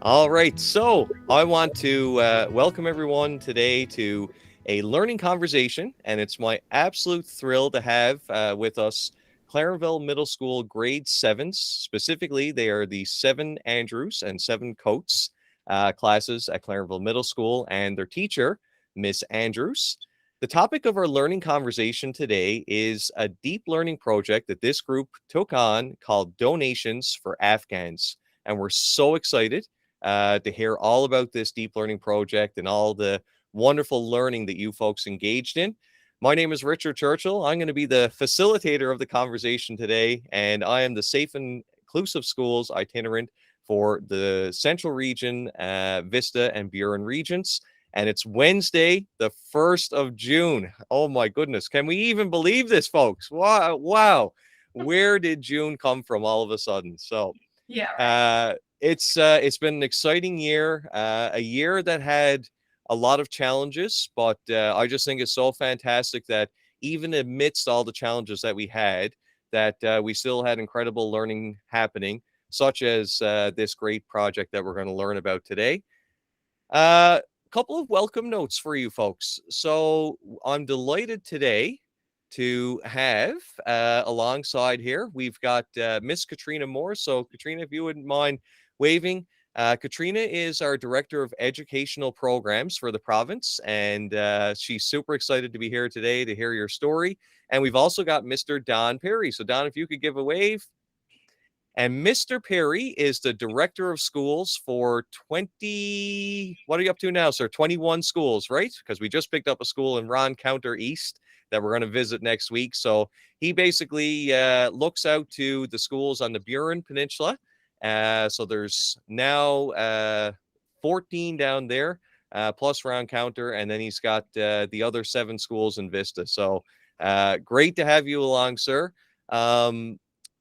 All right, so I want to welcome everyone today to a learning conversation, and it's my absolute thrill to have with us Clarenville Middle School grade sevens. Specifically, they are the 7 Andrews and 7 Coates classes at Clarenville Middle School, and their teacher, Miss Andrews. The topic of our learning conversation today is a deep learning project that this group took on called Donations for Afghans. And we're so excited to hear all about this deep learning project and all the wonderful learning that you folks engaged in. My name is Richard Churchill. I'm going to be the facilitator of the conversation today, and I am the Safe and Inclusive Schools itinerant for the Central Region, Vista, and Burin regions. And it's Wednesday, the 1st of June. Oh my goodness. Can we even believe this, folks? Wow. Wow. Where did June come from all of a sudden? So, yeah, right. It's been an exciting year, a year that had a lot of challenges, but I just think it's so fantastic that even amidst all the challenges that we had, that we still had incredible learning happening, such as this great project that we're going to learn about today. A couple of welcome notes for you folks. So I'm delighted today to have alongside here, we've got Miss Katrina Moore. So Katrina, if you wouldn't mind waving. Katrina is our Director of Educational Programs for the province, and she's super excited to be here today to hear your story. And we've also got Mr. Don Perry. So Don, if you could give a wave. And Mr. Perry is the director of schools for 20. What are you up to now, sir? 21 schools, right? Because we just picked up a school in Ron Counter East that we're going to visit next week. So he basically looks out to the schools on the Burin Peninsula. So there's now 14 down there, plus Ron Counter. And then he's got the other 7 schools in Vista. So great to have you along, sir.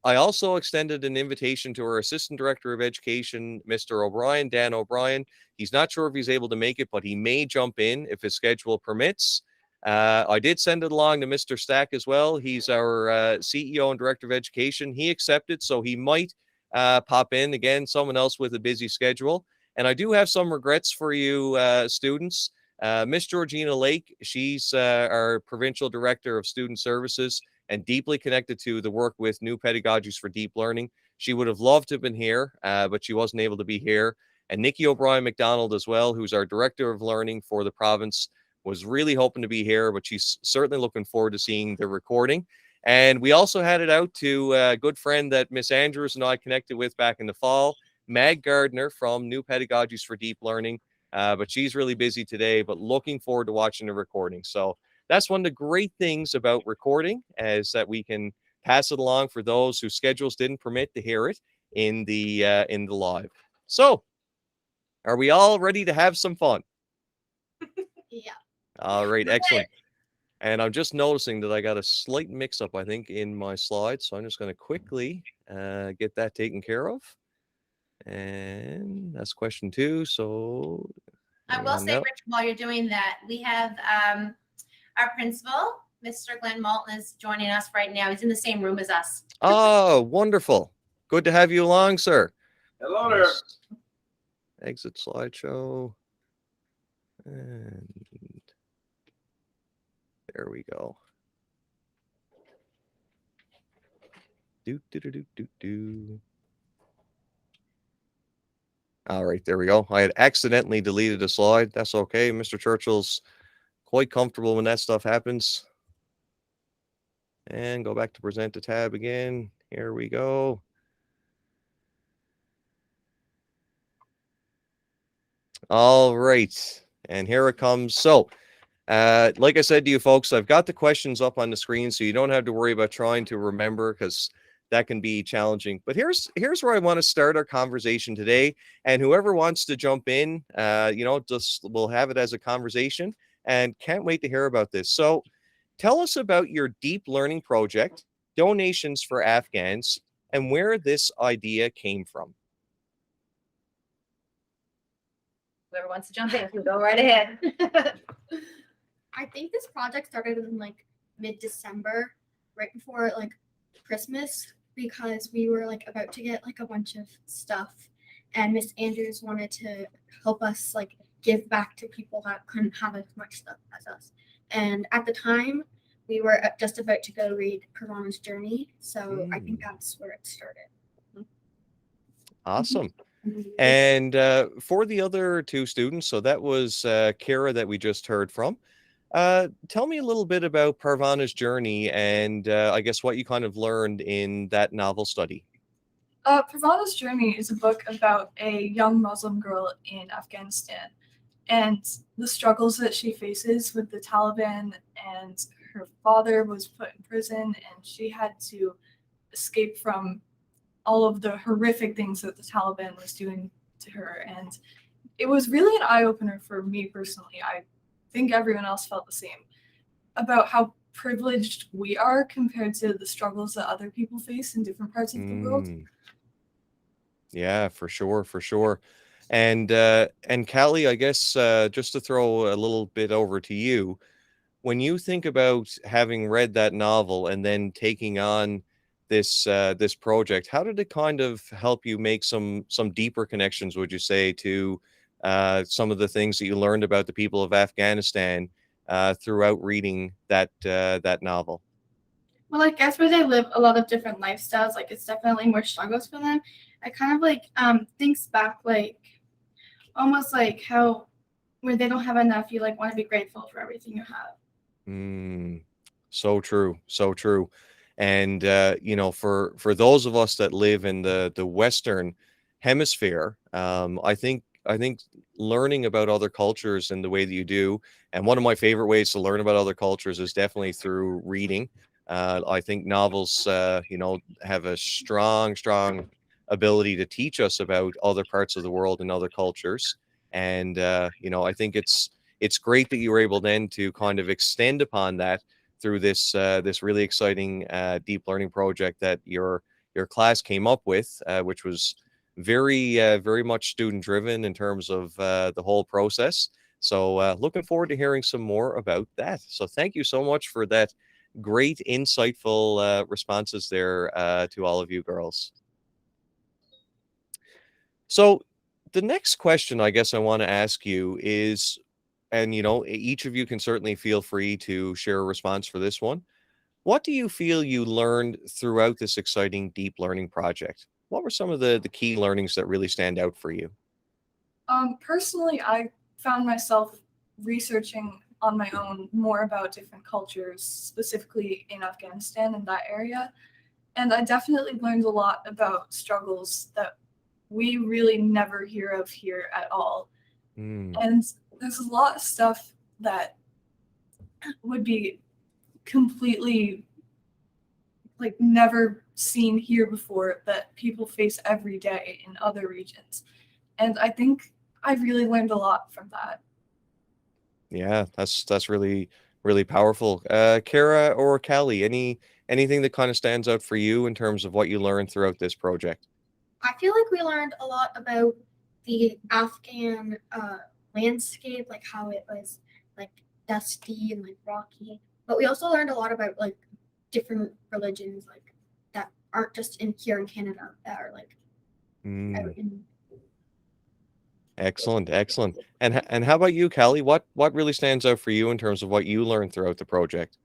I also extended an invitation to our Assistant Director of Education, Mr. O'Brien, Dan O'Brien. He's not sure if he's able to make it, but he may jump in if his schedule permits. I did send it along to Mr. Stack as well. He's our CEO and Director of Education. He accepted, so he might pop in. Again, someone else with a busy schedule. And I do have some regrets for you students. Miss Georgina Lake, she's our Provincial Director of Student Services and deeply connected to the work with New Pedagogies for Deep Learning. She would have loved to have been here, but she wasn't able to be here. And Nikki O'Brien McDonald as well, who's our Director of Learning for the province, was really hoping to be here, but she's certainly looking forward to seeing the recording. And we also had it out to a good friend that Miss Andrews and I connected with back in the fall, Mag Gardner from New Pedagogies for Deep Learning. But she's really busy today, but looking forward to watching the recording. So that's one of the great things about recording, is that we can pass it along for those whose schedules didn't permit to hear it in the live. So, are we all ready to have some fun? Yeah. All right, excellent. And I'm just noticing that I got a slight mix-up, I think, in my slides. So I'm just going to quickly get that taken care of. And that's question 2. So I will say, Rich, while you're doing that, we have our principal, Mr. Glenn Malton, is joining us right now. He's in the same room as us. Oh, wonderful. Good to have you along, sir. Hello there. Exit slideshow. And there we go. Do. All right, there we go. I had accidentally deleted a slide. That's okay. Mr. Churchill's quite comfortable when that stuff happens. And go back to present the tab again. Here we go. All right. And here it comes. So, like I said to you folks, I've got the questions up on the screen, so you don't have to worry about trying to remember, because that can be challenging. But here's where I want to start our conversation today. And whoever wants to jump in, just we'll have it as a conversation, and can't wait to hear about this. So tell us about your deep learning project, Donations for Afghans, and where this idea came from. Whoever wants to jump in can go right ahead. I think this project started in like mid-December, right before like Christmas, because we were like about to get like a bunch of stuff, and Miss Andrews wanted to help us like give back to people that couldn't have as much stuff as us. And at the time, we were just about to go read Purvana's Journey, so I think that's where it started. Awesome. Mhm. And for the other two students, so that was Kara that we just heard from. Tell me a little bit about Parvana's journey and I guess what you kind of learned in that novel study. Purvana's Journey is a book about a young Muslim girl in Afghanistan and the struggles that she faces with the Taliban, and her father was put in prison and she had to escape from all of the horrific things that the Taliban was doing to her. And it was really an eye-opener for me personally. I think everyone else felt the same about how privileged we are compared to the struggles that other people face in different parts of the world. Yeah, for sure, for sure. And Callie, I guess just to throw a little bit over to you, when you think about having read that novel and then taking on this project, how did it kind of help you make some deeper connections, would you say, to some of the things that you learned about the people of Afghanistan throughout reading that novel? Well, I guess where they live a lot of different lifestyles, like it's definitely more struggles for them. I kind of like thinks back like almost like how when they don't have enough, you like want to be grateful for everything you have. So true, so true. And you know, for those of us that live in the Western hemisphere, I think learning about other cultures in the way that you do, and one of my favorite ways to learn about other cultures is definitely through reading. I think novels, you know, have a strong ability to teach us about other parts of the world and other cultures. And you know, I think it's great that you were able then to kind of extend upon that through this really exciting deep learning project that your class came up with, which was very much student driven in terms of the whole process. So looking forward to hearing some more about that. So thank you so much for that great, insightful responses there to all of you girls. So the next question I guess I want to ask you is, and you know, each of you can certainly feel free to share a response for this one. What do you feel you learned throughout this exciting deep learning project? What were some of the key learnings that really stand out for you? Personally, I found myself researching on my own more about different cultures, specifically in Afghanistan and that area. And I definitely learned a lot about struggles that we really never hear of here at all. And there's a lot of stuff that would be completely like never seen here before that people face every day in other regions. And I think I really learned a lot from that. Yeah, that's really powerful. Kara or Callie, anything that kind of stands out for you in terms of what you learned throughout this project? I feel like we learned a lot about the Afghan landscape, like how it was like dusty and like rocky. But we also learned a lot about like different religions, like that aren't just in here in Canada, that are like out in. Excellent. And how about you, Callie? What really stands out for you in terms of what you learned throughout the project?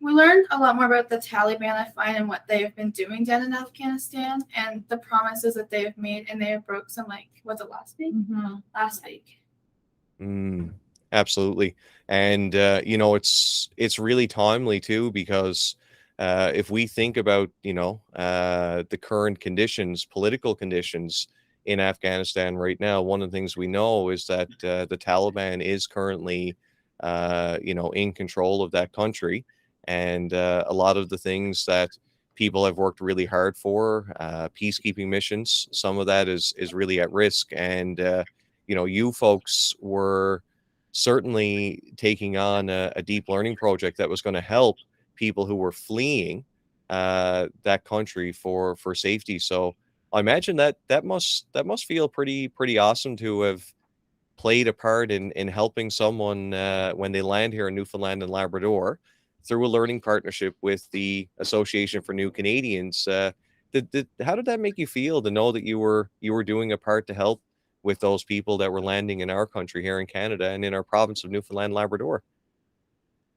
We learned a lot more about the Taliban, I find, and what they've been doing down in Afghanistan and the promises that they have made, and they have broke some, like, was it last week? Last week. Absolutely. And you know, it's really timely too, because if we think about, you know, the current conditions, political conditions in Afghanistan right now, one of the things we know is that the Taliban is currently you know, in control of that country. And a lot of the things that people have worked really hard for, peacekeeping missions, some of that is really at risk. And you know, you folks were certainly taking on a deep learning project that was going to help people who were fleeing that country for safety. So I imagine that must feel pretty awesome to have played a part in helping someone when they land here in Newfoundland and Labrador through a learning partnership with the Association for New Canadians how did that make you feel to know that you were doing a part to help with those people that were landing in our country here in Canada and in our province of Newfoundland Labrador?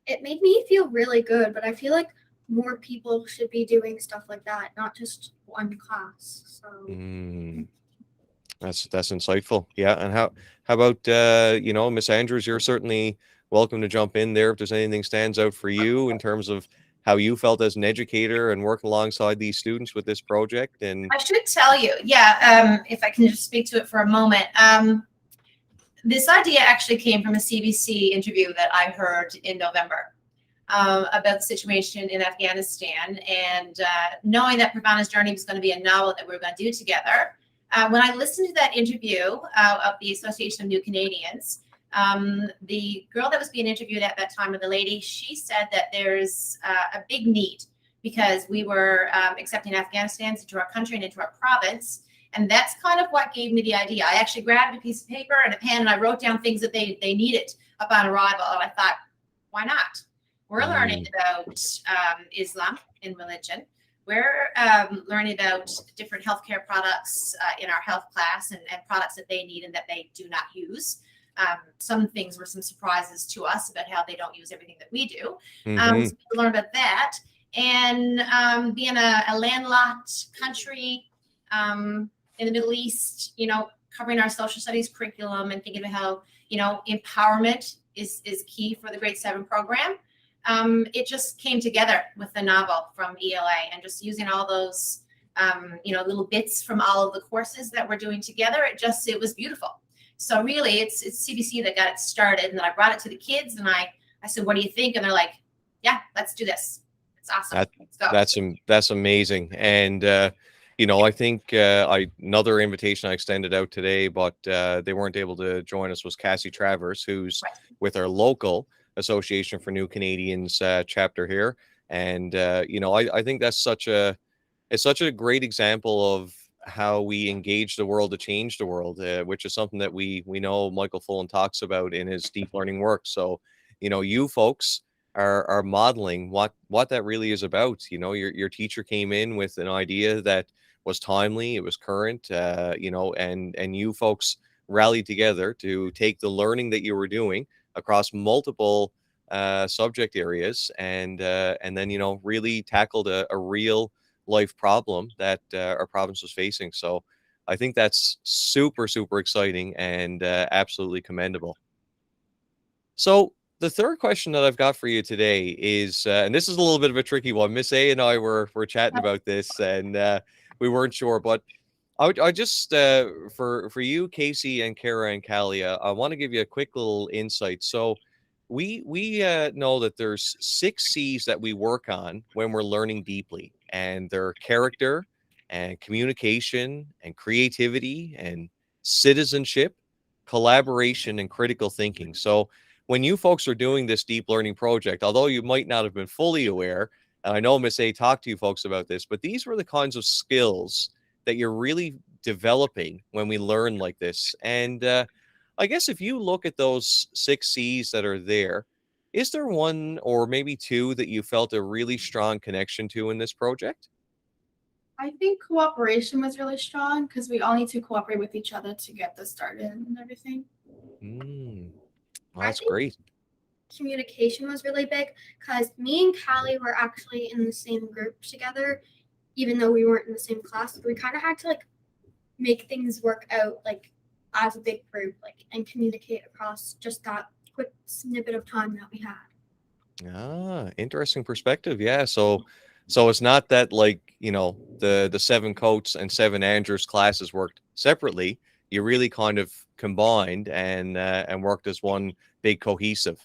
It made me feel really good, but I feel like more people should be doing stuff like that, not just one class. So That's insightful. Yeah, and how about Miss Andrews? You're certainly welcome to jump in there if there's anything stands out for you in terms of how you felt as an educator and working alongside these students with this project. And I should tell you, if I can just speak to it for a moment. This idea actually came from a CBC interview that I heard in November about the situation in Afghanistan, and knowing that Pravana's Journey was going to be a novel that we were going to do together. When I listened to that interview of the Association of New Canadians, the girl that was being interviewed at that time, or the lady, she said that there's a big need because we were accepting Afghanistans into our country and into our province. And that's kind of what gave me the idea. I actually grabbed a piece of paper and a pen and I wrote down things that they needed upon arrival. And I thought, why not? We're learning about Islam in religion. We're learning about different healthcare products in our health class and products that they need and that they do not use. Some things were some surprises to us about how they don't use everything that we do. So we learn about that. And being a landlocked country in the Middle East, covering our social studies curriculum and thinking about how, empowerment is key for the grade 7 program. It just came together with the novel from ELA and just using all those, little bits from all of the courses that we're doing together. It was beautiful. So really it's CBC that got it started, and then I brought it to the kids and I said, what do you think? And they're like, yeah, let's do this. It's awesome. That's amazing. And, I think another invitation I extended out today, but they weren't able to join us, was Cassie Travers, who's with our local Association for New Canadians chapter here. And, I think that's such a great example of how we engage the world to change the world, which is something that we know Michael Fullen talks about in his deep learning work. So, you folks are modeling what that really is about. Your teacher came in with an idea that was timely, it was current, and you folks rallied together to take the learning that you were doing across multiple subject areas and then really tackled a real life problem that our province was facing. So I think that's super, super exciting and absolutely commendable. So the third question that I've got for you today is, and this is a little bit of a tricky one. Miss A and I were chatting about this, and we weren't sure, but I just for you, Casey and Kara and Kalia, I want to give you a quick little insight. So we know that there's 6 C's that we work on when we're learning deeply, and they're character and communication and creativity and citizenship, collaboration, and critical thinking. So when you folks are doing this deep learning project, although you might not have been fully aware, and I know Miss A talked to you folks about this, but these were the kinds of skills that you're really developing when we learn like this. And I guess if you look at those 6 C's that are there, is there one or maybe 2 that you felt a really strong connection to in this project? I think cooperation was really strong because we all need to cooperate with each other to get this started and everything. Well, that's great. Communication was really big because me and Callie were actually in the same group together, even though we weren't in the same class. We kind of had to make things work out as a big group, and communicate across just that quick snippet of time that we had. Interesting perspective. Yeah. So it's not that the 7 Coates and 7 Andrews classes worked separately. You really kind of combined and worked as one big cohesive.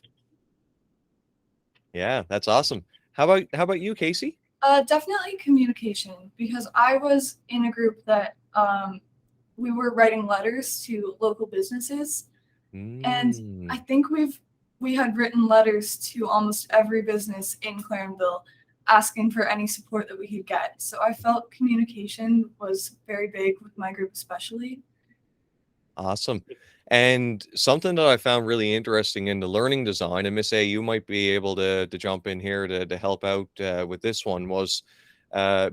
Yeah, that's awesome. How about you, Casey? Definitely communication, because I was in a group that we were writing letters to local businesses, and I think we had written letters to almost every business in Clarenville asking for any support that we could get. So I felt communication was very big with my group especially. Awesome. And something that I found really interesting in the learning design, and Miss A, you might be able to jump in here to help out with this one, was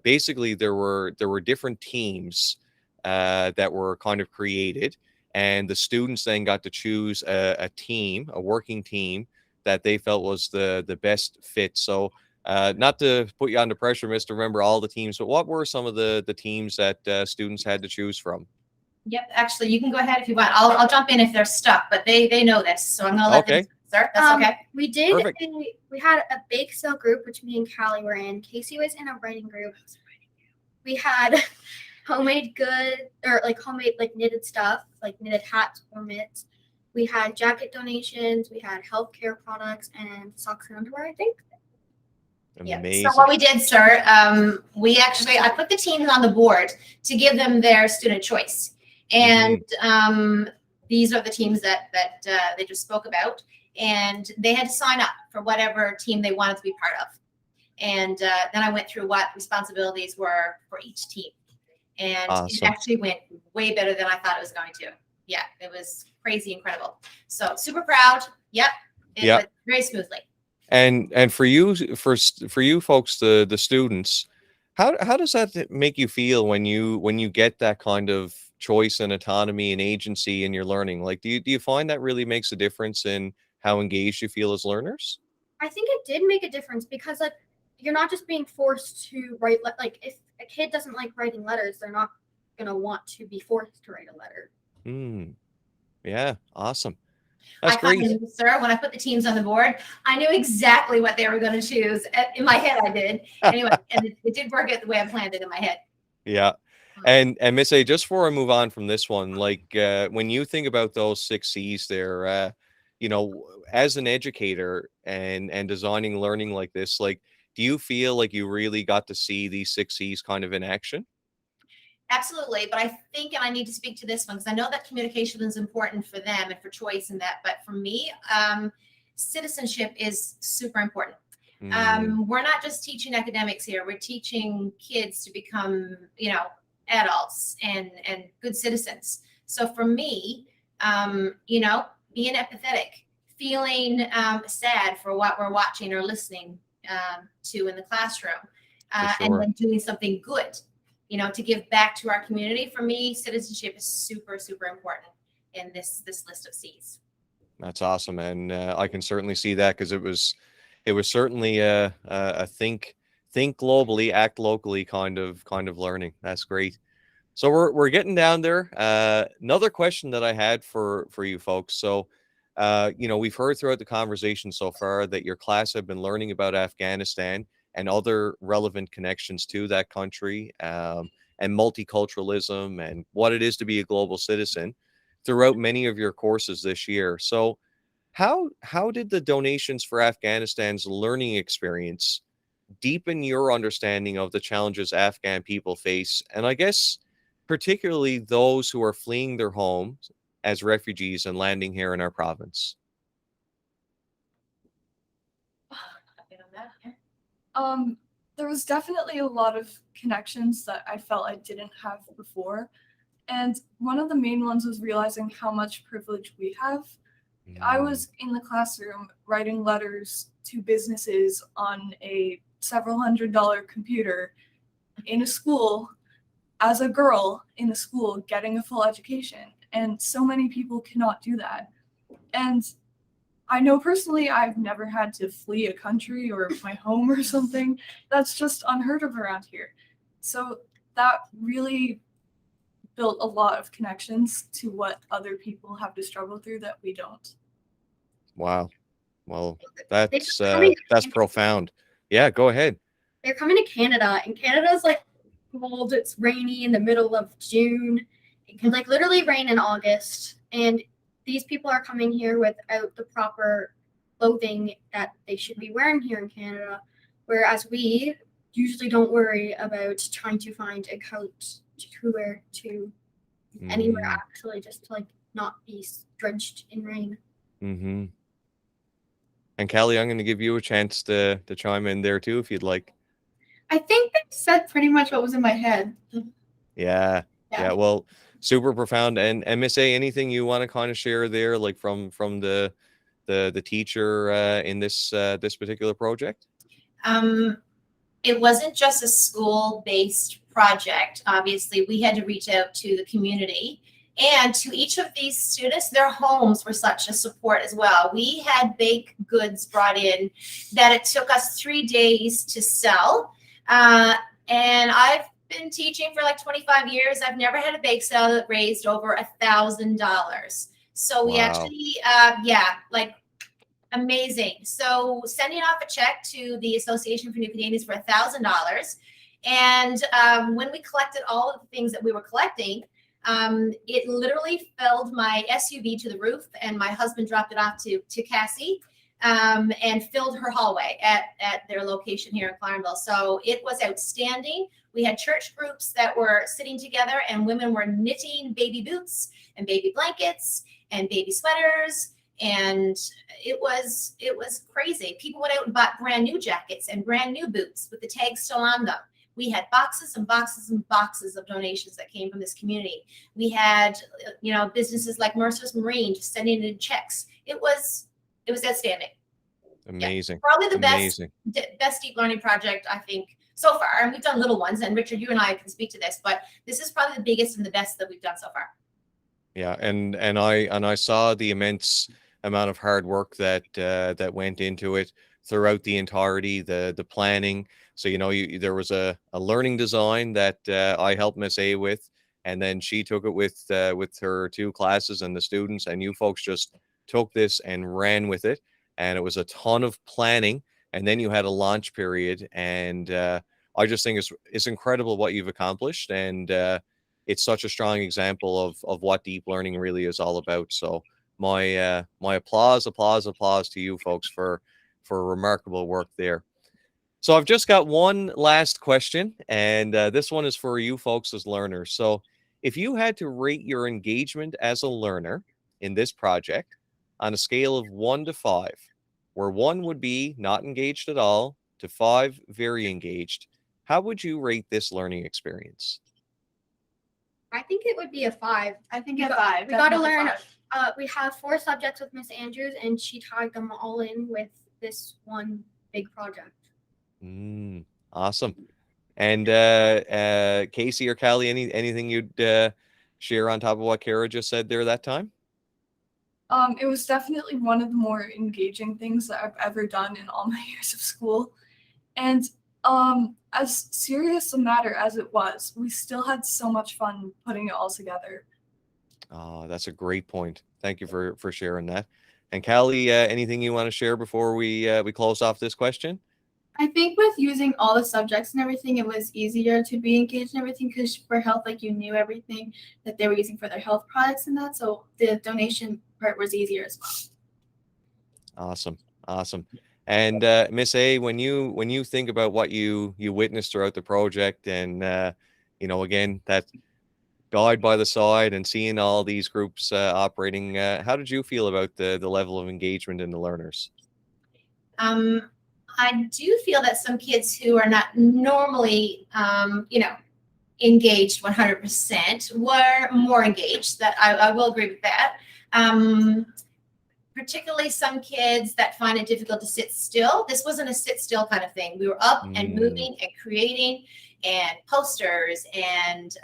basically there were different teams that were kind of created, and the students then got to choose a working team that they felt was the best fit. So not to put you under pressure, Miss, to remember all the teams, but what were some of the teams that students had to choose from? Yep, actually, you can go ahead if you want. I'll jump in if they're stuck, but they know this, so I'm gonna let them Okay, start. That's okay. We did. perfect. We had a bake sale group, which me and Callie were in. Casey was in a writing group. We had homemade knitted stuff, like knitted hats or mitts. We had jacket donations. We had healthcare products and socks and underwear, I think. Yeah. Amazing. So what we did, sir, I put the teams on the board to give them their student choice. And these are the teams that they just spoke about. And they had to sign up for whatever team they wanted to be part of. And then I went through what responsibilities were for each team. And it actually went way better than I thought it was going to. Yeah, it was crazy incredible. So super proud. Yep. It went very smoothly. And for you folks, the students, how does that make you feel when you get that kind of choice and autonomy and agency in your learning? Like, do you find that really makes a difference in how engaged you feel as learners? I think it did make a difference because like you're not just being forced to write like if a kid doesn't like writing letters, they're not gonna want to be forced to write a letter. Yeah, awesome. That's Kind great. of knew, sir, when I put the teams on the board, I knew exactly what they were going to choose. In my head, I did. Anyway, and it did work out the way I planned it in my head. Yeah. And Miss A, just before I move on from this one, like when you think about those 6 C's there, as an educator and designing learning like this, like, do you feel like you really got to see these 6 C's kind of in action? Absolutely. But I think, and I need to speak to this one because I know that communication is important for them and for choice and that. But for me, citizenship is super important. We're not just teaching academics here. We're teaching kids to become, adults and good citizens. So for me, being empathetic, feeling sad for what we're watching or listening to in the classroom, and then doing something good, to give back to our community. For me, citizenship is super, super important in this list of C's. That's awesome, and I can certainly see that because it was certainly a think globally, act locally kind of learning. That's great. So we're getting down there. Another question that I had for you folks. So, we've heard throughout the conversation so far that your class have been learning about Afghanistan and other relevant connections to that country, and multiculturalism and what it is to be a global citizen throughout many of your courses this year. So how did the donations for Afghanistan's learning experience deepen your understanding of the challenges Afghan people face? And I guess particularly those who are fleeing their homes as refugees and landing here in our province. There was definitely a lot of connections that I felt I didn't have before. And one of the main ones was realizing how much privilege we have. I was in the classroom writing letters to businesses on a several $100 computer in a school as a girl in the school getting a full education. And so many people cannot do that. And I know personally I've never had to flee a country or my home or something. That's just unheard of around here. So that really built a lot of connections to what other people have to struggle through that we don't. Wow. Well, that's profound. Yeah, go ahead. They're coming to Canada, and Canada's like cold. It's rainy in the middle of June. It can like literally rain in August, and these people are coming here without the proper clothing that they should be wearing here in Canada, whereas we usually don't worry about trying to find a coat to wear to anywhere, actually, just to like not be drenched in rain. And Callie, I'm going to give you a chance to chime in there too, if you'd like. I think they said pretty much what was in my head. Yeah. Well, super profound. And Miss A, anything you want to kind of share there, like from the teacher in this particular project? it wasn't just a school-based project. Obviously, we had to reach out to the community. And to each of these students, their homes were such a support as well. We had baked goods brought in that it took us 3 days to sell. And I've been teaching for like 25 years. I've never had a bake sale that raised over $1,000. So we Wow. actually, like amazing. So sending off a check to the Association for New Canadians for $1,000. And when we collected all of the things that we were collecting, it literally filled my SUV to the roof, and my husband dropped it off to Cassie, and filled her hallway at their location here in Clarenville. So it was outstanding. We had church groups that were sitting together, and women were knitting baby boots and baby blankets and baby sweaters. And it was crazy. People went out and bought brand new jackets and brand new boots with the tags still on them. We had boxes and boxes and boxes of donations that came from this community. We had, businesses like Mercer's Marine just sending in checks. It was outstanding. Amazing. Yeah, probably the Amazing. best deep learning project, I think, so far. And we've done little ones, and Richard, you and I can speak to this, but this is probably the biggest and the best that we've done so far. Yeah, and I saw the immense amount of hard work that went into it throughout the entirety, the planning. So there was a learning design that I helped Miss A with, and then she took it with her 2 classes and the students, and you folks just took this and ran with it, and it was a ton of planning, and then you had a launch period, and I just think it's incredible what you've accomplished, and it's such a strong example of what deep learning really is all about. So my applause to you folks for remarkable work there. So I've just got one last question, and this one is for you folks as learners. So if you had to rate your engagement as a learner in this project on a scale of 1 to 5, where 1 would be not engaged at all to 5 very engaged, how would you rate this learning experience? I think it would be a 5. I think a 5. We got to definitely learn. 5. We have 4 subjects with Miss Andrews, and she tied them all in with this one big project. Awesome. And Casey or Callie, anything you'd share on top of what Kara just said there that time? It was definitely one of the more engaging things that I've ever done in all my years of school. And as serious a matter as it was, we still had so much fun putting it all together. Oh, that's a great point. Thank you for sharing that. And Callie, anything you want to share before we close off this question? I think with using all the subjects and everything, it was easier to be engaged in everything because for health, like you knew everything that they were using for their health products and that. So the donation part was easier as well. Awesome. And Miss A, when you think about what you witnessed throughout the project, and again, that guide by the side and seeing all these groups operating, how did you feel about the level of engagement in the learners? I do feel that some kids who are not normally, engaged 100% were more engaged. That I will agree with that. Particularly some kids that find it difficult to sit still. This wasn't a sit still kind of thing. We were up and moving and creating, and posters and,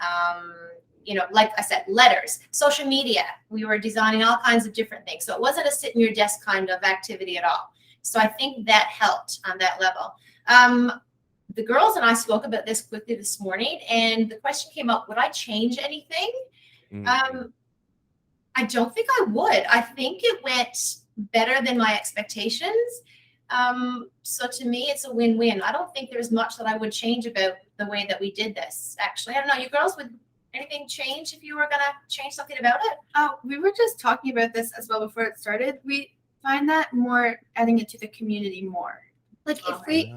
like I said, letters, social media. We were designing all kinds of different things. So it wasn't a sit in your desk kind of activity at all. So I think that helped on that level. The girls and I spoke about this quickly this morning, and the question came up, would I change anything? I don't think I would. I think it went better than my expectations. So to me, it's a win-win. I don't think there's much that I would change about the way that we did this. Actually, I don't know. You girls, would anything change if you were going to change something about it? Oh, we were just talking about this as well before it started. We find that more adding it to the community more. Like if we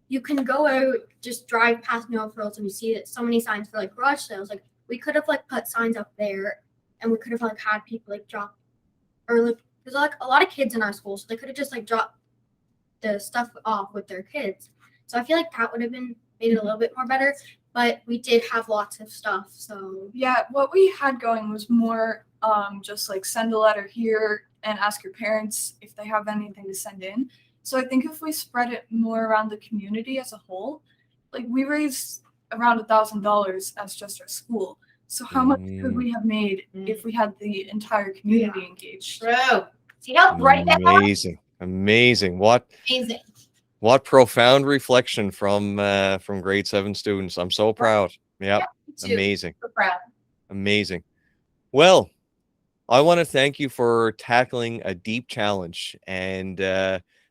you can go out, just drive past Millfields, and you see that so many signs for like garage sales. Like we could have like put signs up there, and we could have like had people like drop, or like there's like a lot of kids in our school, so they could have just like dropped the stuff off with their kids. So I feel like that would have made it a little bit more better. But we did have lots of stuff. So yeah, what we had going was more just like send a letter here and ask your parents if they have anything to send in. So I think if we spread it more around the community as a whole, like we raised around $1,000 as just our school. So how much could we have made if we had the entire community engaged? True. See how bright that was? Amazing. What Amazing. profound reflection from grade 7 students. I'm so proud. Yep. Me too. Amazing. So proud. Amazing. Well, I want to thank you for tackling a deep challenge and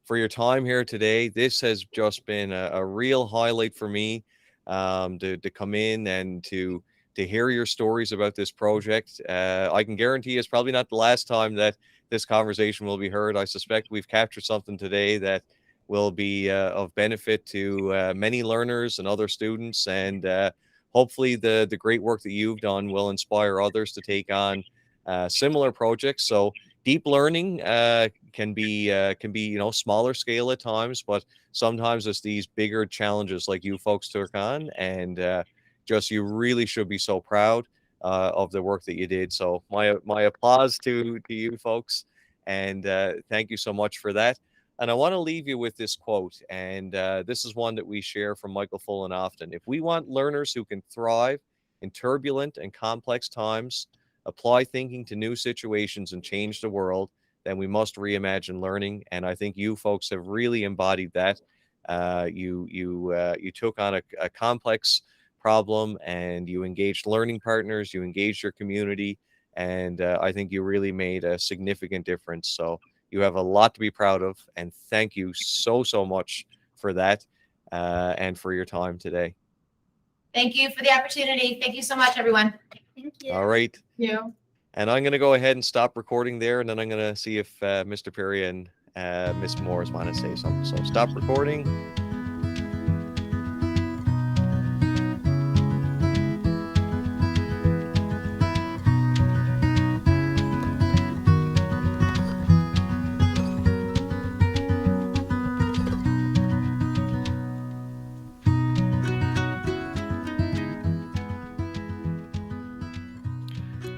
for your time here today. This has just been a real highlight for me to come in and to hear your stories about this project. I can guarantee it's probably not the last time that this conversation will be heard. I suspect we've captured something today that will be of benefit to many learners and other students. And hopefully the great work that you've done will inspire others to take on similar projects. So deep learning can be smaller scale at times, but sometimes it's these bigger challenges like you folks took on, and you really should be so proud of the work that you did. So my applause to you folks, and thank you so much for that. And I want to leave you with this quote, and this is one that we share from Michael Fullen often. If we want learners who can thrive in turbulent and complex times, apply thinking to new situations, and change the world, then we must reimagine learning. And I think you folks have really embodied that. You took on a complex problem, and you engaged learning partners, you engaged your community, and I think you really made a significant difference. So you have a lot to be proud of, and thank you so much for that and for your time today. Thank you for the opportunity. Thank you so much, everyone. Thank you. All right. Yeah. And I'm going to go ahead and stop recording there, and then I'm going to see if Mr. Perry and Miss Moores want to say something. So stop recording.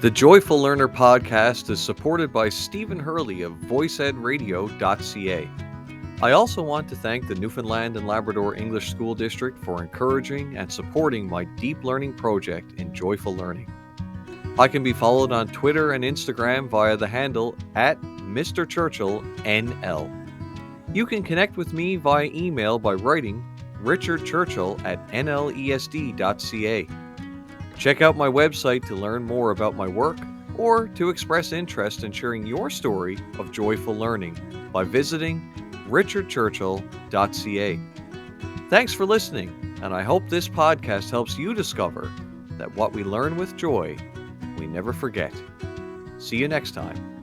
The Joyful Learner podcast is supported by Stephen Hurley of voiceedradio.ca. I also want to thank the Newfoundland and Labrador English School District for encouraging and supporting my deep learning project in Joyful Learning. I can be followed on Twitter and Instagram via the handle @MrChurchillNL. You can connect with me via email by writing richardchurchill@nlesd.ca. Check out my website to learn more about my work or to express interest in sharing your story of joyful learning by visiting richardchurchill.ca. Thanks for listening, and I hope this podcast helps you discover that what we learn with joy, we never forget. See you next time.